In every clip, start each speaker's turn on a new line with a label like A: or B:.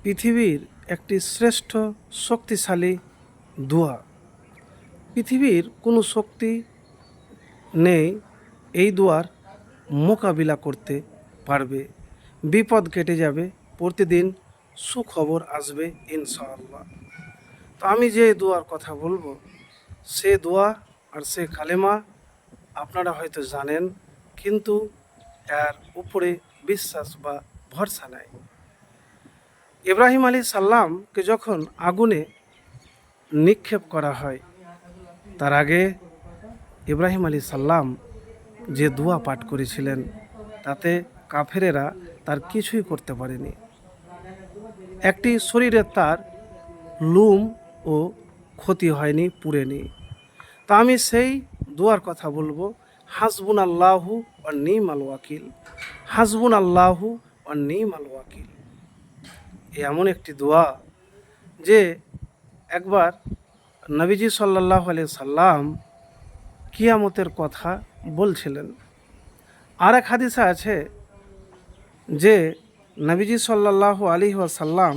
A: পৃথিবীর একটি শ্রেষ্ঠ শক্তিশালী দোয়া। পৃথিবীর কোনো শক্তি নেই এই দোয়ার মোকাবিলা করতে পারবে। বিপদ কেটে যাবে, প্রতিদিন সুখবর আসবে ইনশাআল্লাহ। তো আমি যে দোয়ার কথা বলবো সে দোয়া আর সে কালেমা আপনারা হয়তো জানেন, কিন্তু এর উপরে বিশ্বাস বা ভরসা নাই। ইব্রাহিম আলাইহিস সালামকে যখন আগুনে নিক্ষেপ করা হয়, তার আগে ইব্রাহিম আলাইহিস সালাম যে দোয়া পাঠ করেছিলেন তাতে কাফেরেরা তার কিছুই করতে পারেনি। একটি শরীরে তার লুম ও ক্ষতি হয়নি, পুড়েনি। তা আমি সেই দোয়ার কথা বলবো, হাসবুন আল্লাহু ওয়া নিমাল ওয়াকিল। হাসবুন আল্লাহু ওয়া নিমাল ওয়াকিল এমন একটি দোয়া যে একবার নবীজি সাল্লাল্লাহু আলাইহি সাল্লাম কিয়ামতের কথা বলছিলেন। আর এক হাদিসে আছে যে নবীজি সাল্লাল্লাহু আলাইহি ওয়াসাল্লাম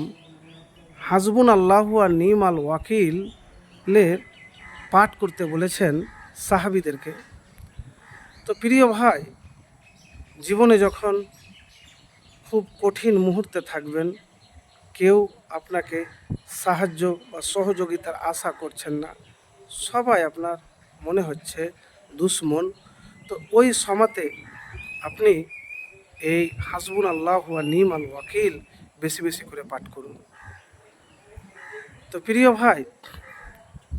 A: হাসবুন আল্লাহু ওয়া নিমাল ওয়াকিলের পাঠ করতে বলেছেন সাহাবীদেরকে। তো প্রিয় ভাই, জীবনে যখন খুব কঠিন মুহূর্তে থাকবেন, কেউ আপনাকে সাহায্য বা সহযোগিতার আশা করছেন না, সবাই আপনার মনে হচ্ছে দুশ্মন, তো ওই সময়তে আপনি এই হাসবুন আল্লাহ ওয়া নিমাল ওয়াকিল বেশি বেশি করে পাঠ করুন। তো প্রিয় ভাই,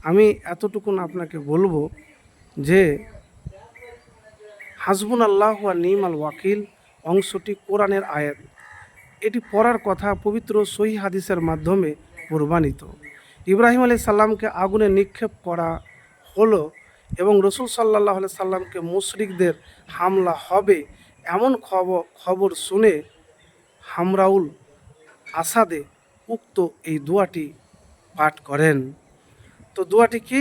A: আমি এতটুকুন আপনাকে বলবো যে হাসবুন আল্লাহ ওয়া নিমাল ওয়াকিল অংশটি কোরআনের আয়াত। এটি পড়ার কথা পবিত্র সহিহ হাদিসের মাধ্যমে প্রমাণিত। ইব্রাহিম আলাইহিস সালামকে আগুনে নিক্ষেপ করা হলো এবং রসুল সাল্লাল্লাহু আলাইহি সাল্লামকে মুশরিকদের হামলা হবে এমন খবর শুনে হামরাউল আসাদে উক্ত এই দোয়াটি পাঠ করেন। তো দোয়াটি কি?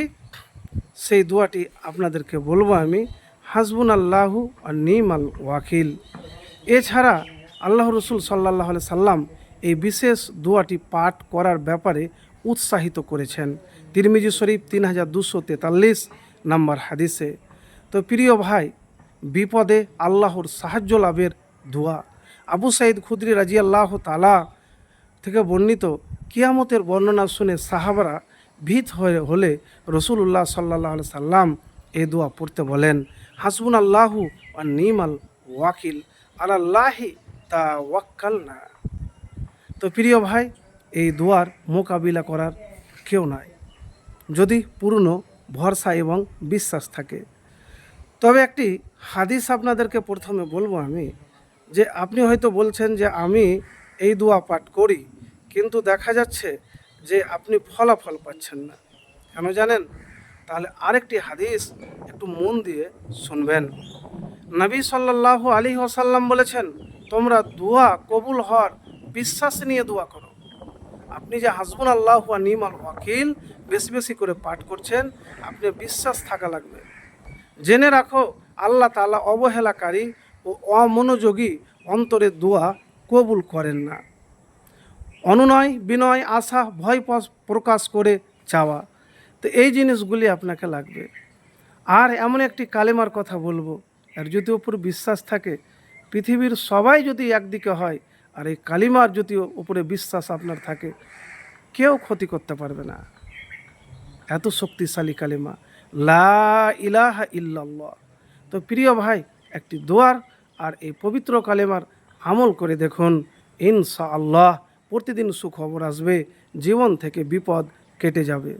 A: সেই দোয়াটি আপনাদেরকে বলবো আমি, হাসবুন আল্লাহু ওয়া নিমাল ওয়াকিল। এছাড়া আল্লাহ রসুল সাল্লাল্লাহু আলাইহি সাল্লাম এই বিশেষ দোয়াটি পাঠ করার ব্যাপারে উৎসাহিত করেছেন তিরমিজি শরীফ 3243 নম্বর হাদিসে। তো প্রিয় ভাই, বিপদে আল্লাহর সাহায্য লাভের দোয়া। আবু সাঈদ খুদরি রাদিয়াল্লাহু তাআলা থেকে বর্ণিত, কিয়ামতের বর্ণনা শুনে সাহাবারা ভীত হলে রসুলুল্লাহ সাল্লাল্লাহু আলাইহি সাল্লাম এই দোয়া পড়তে বলেন, হাসবুন আল্লাহু ওয়া নিমাল ওয়াকিল আলাল্লাহি তাওয়াক্কালনা। তো প্রিয় ভাই, এই দোয়ার মোকাবিলা করার কেউ নাই যদি পূর্ণ ভরসা এবং বিশ্বাস থাকে। তবে একটি হাদিস আপনাদেরকে প্রথমে বলবো আমি, যে আপনি হয়তো বলছেন যে আমি এই দোয়া পাঠ করি, কিন্তু দেখা যাচ্ছে যে আপনি ফলাফল পাচ্ছেন না। কেন জানেন? তাহলে আরেকটি হাদিস একটু মন দিয়ে শুনবেন। নবী সাল্লাল্লাহু আলাইহি ওয়াসাল্লাম বলেছেন, তোমরা দোয়া কবুল হওয়ার বিশ্বাস নিয়ে দোয়া করো। আপনি যে হাসবুন আল্লাহু ওয়া নিমাল ওয়াকিল বেশি বেশি করে পাঠ করছেন, আপনি বিশ্বাস থাকা লাগবে। জেনে রাখো, আল্লাহ তাআলা অবহেলাকারী ও অমনোযোগী অন্তরের দোয়া কবুল করেন না। অনুনয়, বিনয়, আশা, ভয় প্রকাশ করে চাওয়া, তো এই জিনিসগুলি আপনাকে লাগবে। আর এমন একটি কালেমার কথা বলবো, আর যদি উপর বিশ্বাস থাকে, পৃথিবীর সবাই যদি একদিকে হয় আর এই কালিমার যদি উপরে বিশ্বাস আপনার থাকে, কেউ ক্ষতি করতে পারবে না। এত শক্তিশালী কালিমা, লা ইলাহা ইল্লাল্লাহ। তো প্রিয় ভাই, একটি দোয়ার আর এই পবিত্র কালেমার আমল করে দেখুন, ইনশাআল্লাহ প্রতিদিন সুখবর আসবে, জীবন থেকে বিপদ কেটে যাবে।